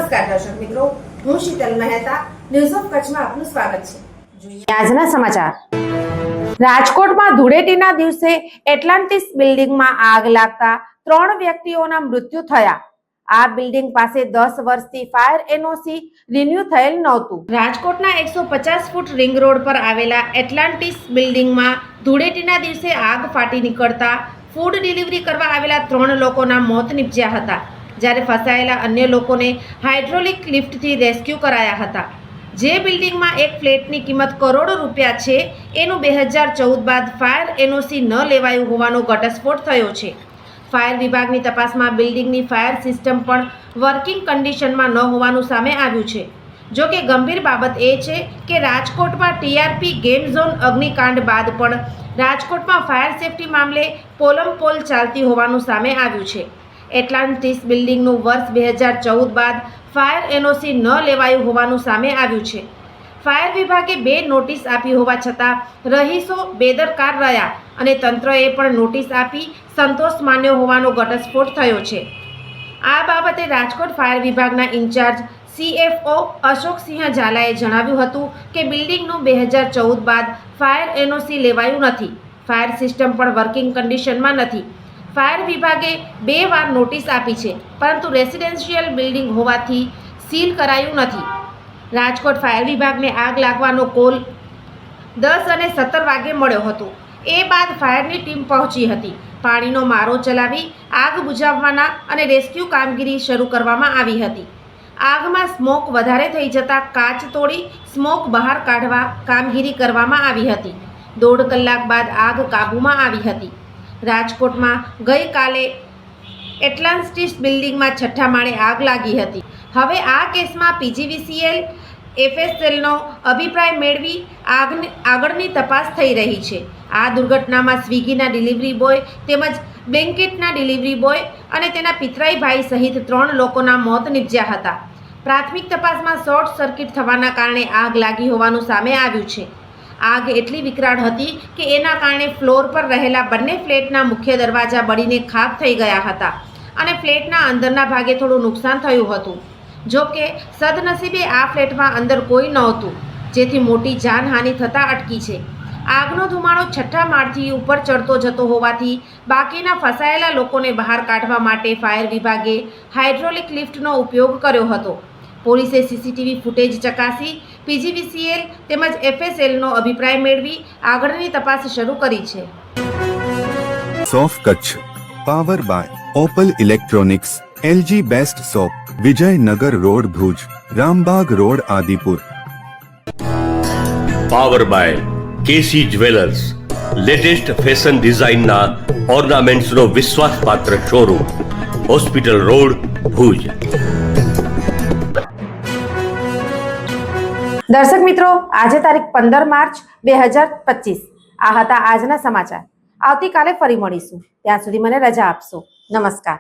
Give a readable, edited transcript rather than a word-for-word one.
નમસ્કાર દર્શક મિત્રો, હું શીતલ મહેતા, ન્યૂઝ ઓફ કચ્છમાં આપનું સ્વાગત છે. જોઈએ આજના સમાચાર. રાજકોટમાં ધૂળેટીના દિવસે એટલાન્ટિસ બિલ્ડિંગમાં આગ લાગતા 3 વ્યક્તિઓના મૃત્યુ થયા. આ બિલ્ડિંગ પાસે 10 વર્ષથી ફાયર એનઓસી રિન્યુ થયેલ નહોતું. રાજકોટના 150 ફૂટ રિંગ રોડ પર આવેલા એટલાન્ટિસ બિલ્ડિંગમાં ધૂળેટીના દિવસે આગ ફાટી નીકળતા ફૂડ ડિલિવરી કરવા આવેલા 3 લોકોના મોત નીપજ્યા હતા, જ્યારે ફસાયેલા અન્ય લોકોને હાઇડ્રોલિક લિફ્ટથી રેસ્ક્યુ કરાયા હતા. જે બિલ્ડિંગમાં એક ફ્લેટની કિંમત કરોડો રૂપિયા છે, એનું 2014 બાદ ફાયર એનઓસી ન લેવાયું હોવાનો ઘટસ્ફોટ થયો છે. ફાયર વિભાગની તપાસમાં બિલ્ડિંગની ફાયર સિસ્ટમ પણ વર્કિંગ કન્ડિશનમાં ન હોવાનું સામે આવ્યું છે. જો કે ગંભીર બાબત એ છે કે રાજકોટમાં ટીઆરપી ગેમ ઝોન અગ્નિકાંડ બાદ પણ રાજકોટમાં ફાયર સેફટી મામલે પોલમપોલ ચાલતી હોવાનું સામે આવ્યું છે. એટલાન્ટિસ બિલ્ડિંગનું વર્ષ 2014 બાદ ફાયર એનઓસી ન લેવાયું હોવાનું સામે આવ્યું છે. ફાયર વિભાગે 2 નોટિસ આપી હોવા છતાં રહીશો બેદરકાર રહ્યા અને તંત્રએ પણ નોટિસ આપી સંતોષ માન્યો હોવાનો ઘટસ્ફોટ થયો છે. આ બાબતે રાજકોટ ફાયર વિભાગના ઇન્ચાર્જ CFO અશોકસિંહ ઝાલાએ જણાવ્યું હતું કે બિલ્ડિંગનું 2014 બાદ ફાયર એનઓસી લેવાયું નથી. ફાયર સિસ્ટમ પણ વર્કિંગ કન્ડિશનમાં નથી. ફાયર વિભાગે 2 વાર નોટિસ આપી છે, પરંતુ રેસિડેન્શિયલ બિલ્ડિંગ હોવાથી સીલ કરાયું નથી. રાજકોટ ફાયર વિભાગને આગ લાગવાનો કોલ 10 અને 17 વાગે મળ્યો હતો. એ બાદ ફાયરની ટીમ પહોંચી હતી. પાણીનો મારો ચલાવી આગ બુઝાવવાના અને રેસ્ક્યુ કામગીરી શરૂ કરવામાં આવી હતી. આગમાં સ્મોક વધારે થઈ જતાં કાચ તોડી સ્મોક બહાર કાઢવા કામગીરી કરવામાં આવી હતી. 1.5 કલાક બાદ આગ કાબૂમાં આવી હતી. રાજકોટમાં ગઈકાલે એટલાન્ટિસ બિલ્ડિંગમાં 6થા માળે આગ લાગી હતી. હવે આ કેસમાં PGVCL FSLનો અભિપ્રાય મેળવી આગળની તપાસ થઈ રહી છે. આ દુર્ઘટનામાં સ્વિગીના ડિલિવરી બોય તેમજ બ્લિંકિટના ડિલિવરી બોય અને તેના પિતરાઈ ભાઈ સહિત 3 લોકોના મોત નીપજ્યા હતા. પ્રાથમિક તપાસમાં શોર્ટ સર્કિટ થવાના કારણે આગ લાગી હોવાનું સામે આવ્યું છે. આગ એટલી વિકરાળ હતી કે એના કારણે ફ્લોર પર રહેલા બંને ફ્લેટના મુખ્ય દરવાજા બળીને ખાક થઈ ગયા હતા અને ફ્લેટના અંદરના ભાગે થોડું નુકસાન થયું હતું. જો કે સદનસીબે આ ફ્લેટમાં અંદર કોઈ નહોતું, જેથી મોટી જાનહાનિ થતાં અટકી છે. આગનો ધુમાડો 6થા માળથી ઉપર ચડતો જતો હોવાથી બાકીના ફસાયેલા લોકોને બહાર કાઢવા માટે ફાયર વિભાગે હાઇડ્રોલિક લિફ્ટનો ઉપયોગ કર્યો હતો. પોલીસે CCTV ફૂટેજ ચકાસી PGVCL તેમજ FSLનો અભિપ્રાય મેળવી આગળની તપાસ શરૂ કરી છે. સોફ Kutch power by Opal electronics, LG best shop, Vijaynagar road Bhuj, Rambagh road Adipur. Power by KC jewellers, latest fashion ડિઝાઇનના ઓર્નામેન્ટ્સનો વિશ્વાસપાત્ર શોરૂમ, હોસ્પિટલ રોડ ભુજ. દર્શક મિત્રો, આજે તારીખ 15 માર્ચ 2025. આ હતા આજના સમાચાર. આવતીકાલે ફરી મળીશું. ત્યાં સુધી મને રજા આપશો. નમસ્કાર.